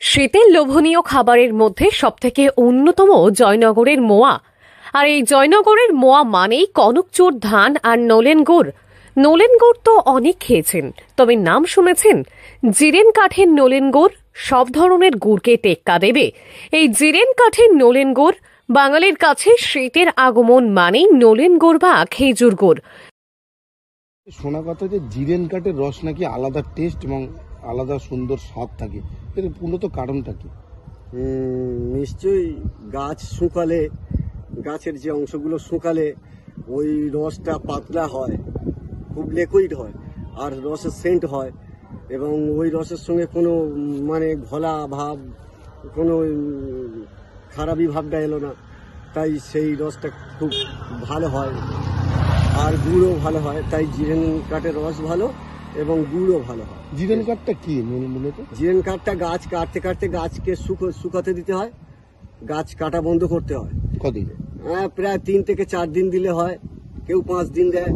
শীতের লোভনীয় খাবারের মধ্যে সবথেকে অন্যতম জয়নগরের মোয়া। আর এই জয়নগরের মোয়া মানেই কনকচুর ধান আর নলেন গুড়। নলেন গুড় তো অনেক খেয়েছেন, তবে নাম শুনেছেন জিরেন কাঠের নলেন গুড়? সব ধরনের গুড়কে টেক্কা দেবে এই জিরেন কাঠের নলেন গুড়। বাঙালির কাছে শীতের আগমন মানেই নলেন গুড় বা খেজুর গুড়। শোনা কথা যে জিরেন কাঠের রস নাকি আলাদা টেস্ট এবং আলাদা সুন্দর স্বাদ থাকে, এর মূলত কারণটা কি? নিশ্চয়ই গাছ শুকালে, গাছের যে অংশগুলো শুকালে ওই রসটা পাতলা হয়, খুব লিকুইড হয়, আর রসের সেন্ট হয়, এবং ওই রসের সঙ্গে কোনো ঘোলা ভাব, কোনো খারাপি ভাবটা এলো না, তাই সেই রসটা খুব ভালো হয়। আর গুড়ও ভালো হয়, তাই জিরেন কাঠের রস ভালো এবং গুড়ও ভালো হয়। জিরেন কাঠটা কি মূলত? জিরেন কাঠটা গাছ কাটতে কাটতে গাছকে শুকাতে দিতে হয়, গাছ কাটা বন্ধ করতে হয়। কদিন? প্রায় 3 থেকে 4 দিন দিলে হয়, কেউ 5 দিন দেয়।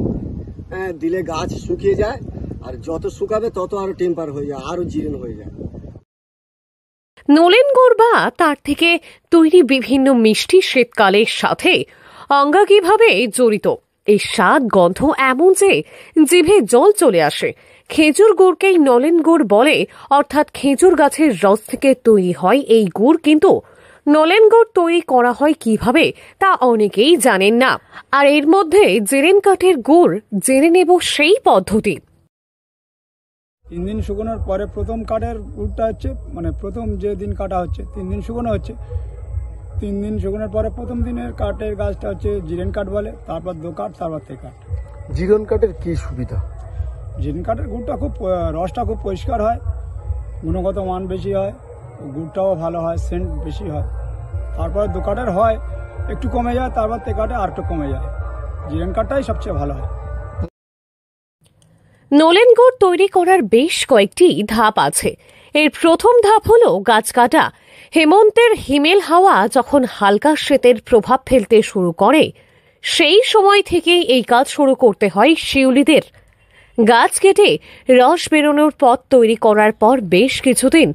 দিলে গাছ শুকিয়ে যায়, আর যত শুকাবে তত আরো টেম্পার হয়ে যায়, আরো জিরেন হয়ে যায়। নলেন গুড় বা তার থেকে তৈরি বিভিন্ন মিষ্টি শীতকালের সাথে অঙ্গাঙ্গিভাবে জড়িত। এই স্বাদ গন্ধ এমন যে জিভে জল চলে আসে। খেজুর গুড়কেই নলেন গুড় বলে, অর্থাৎ খেজুর গাছের রস থেকে তৈরি হয় এই গুড়। কিন্তু নলেন গুড় তৈরি করা হয় কিভাবে তা অনেকেই জানেন না। আর এর মধ্যে জিরেন কাঠের গুড় জেনে নেব সেই পদ্ধতি। 3 দিন শুকানোর পরে প্রথম কাঠের গুড়টা হচ্ছে, প্রথম যে দিন কাটা হচ্ছে 3 দিন শুকানো হচ্ছে। 3 দিন শুকানোর পরে প্রথম দিনের কাঠের গাছটা হচ্ছে জিরেন কাঠ বলে, তারপর 2 কাঠ, তারপর 3 কাঠ। জিরেন কাঠের কি সুবিধা? জিরেন কাঠের গুড়টা রসটা খুব পরিষ্কার হয়, গুণগত মান বেশি হয়, গুড়টাও ভালো হয়, সেন্ট বেশি হয়। তারপর 2 কাঠের হয় একটু কমে যায়, তারপর 3 কাঠে আর একটু কমে যায়। জিরেন কাঠটাই সবচেয়ে ভালো হয়। নলেন গুড় তৈরি করার বেশ কয়েকটি ধাপ আছে। এর প্রথম ধাপ হলো গাছ কাটা। হেমন্তের হিমেল হাওয়া যখন হালকা শীতের প্রভাব ফেলতে শুরু করে, সেই সময় থেকেই এই কাজ শুরু করতে হয় শিউলিদের। গাছ কেটে রস বেরোনোর পথ তৈরি করার পর বেশ কিছুদিন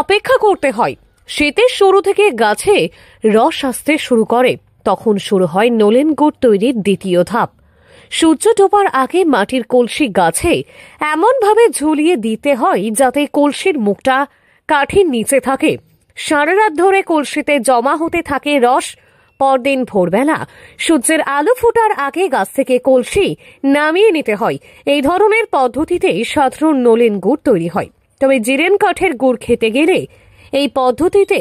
অপেক্ষা করতে হয়। শীতের শুরু থেকে গাছে রস আসতে শুরু করে, তখন শুরু হয় নলেন গুড় তৈরির দ্বিতীয় ধাপ। সূর্য ডোবার আগে মাটির কলসি গাছে এমনভাবে ঝুলিয়ে দিতে হয় যাতে কলসির মুখটা কাঠির নিচে থাকে। সারা রাত ধরে কলসিতে জমা হতে থাকে রস। পরদিন ভোরবেলা সূর্যের আলো ফোটার আগে গাছ থেকে কলসি নামিয়ে নিতে হয়। এই ধরনের পদ্ধতিতে সাধারণ নলেন গুড় তৈরি হয়। তবে জিরেন কাঠের গুড় খেতে গেলে এই পদ্ধতিতে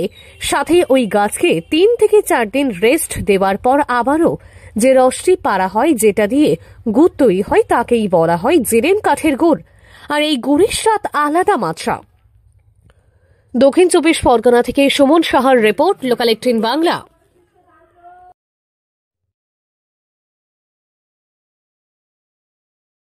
সাথে ওই গাছকে 3 থেকে 4 দিন রেস্ট দেওয়ার পর আবারও যে রসটি পাড়া হয়, যেটা দিয়ে গুড় তৈরি হয়, তাকেই বলা হয় জিরেন কাঠের গুড়। আর এই গুড়ের স্বাদ আলাদা মাত্রা। দক্ষিণ 24 পরগনা থেকে সুমন সাহার রিপোর্ট, লোকাল 18 বাংলা।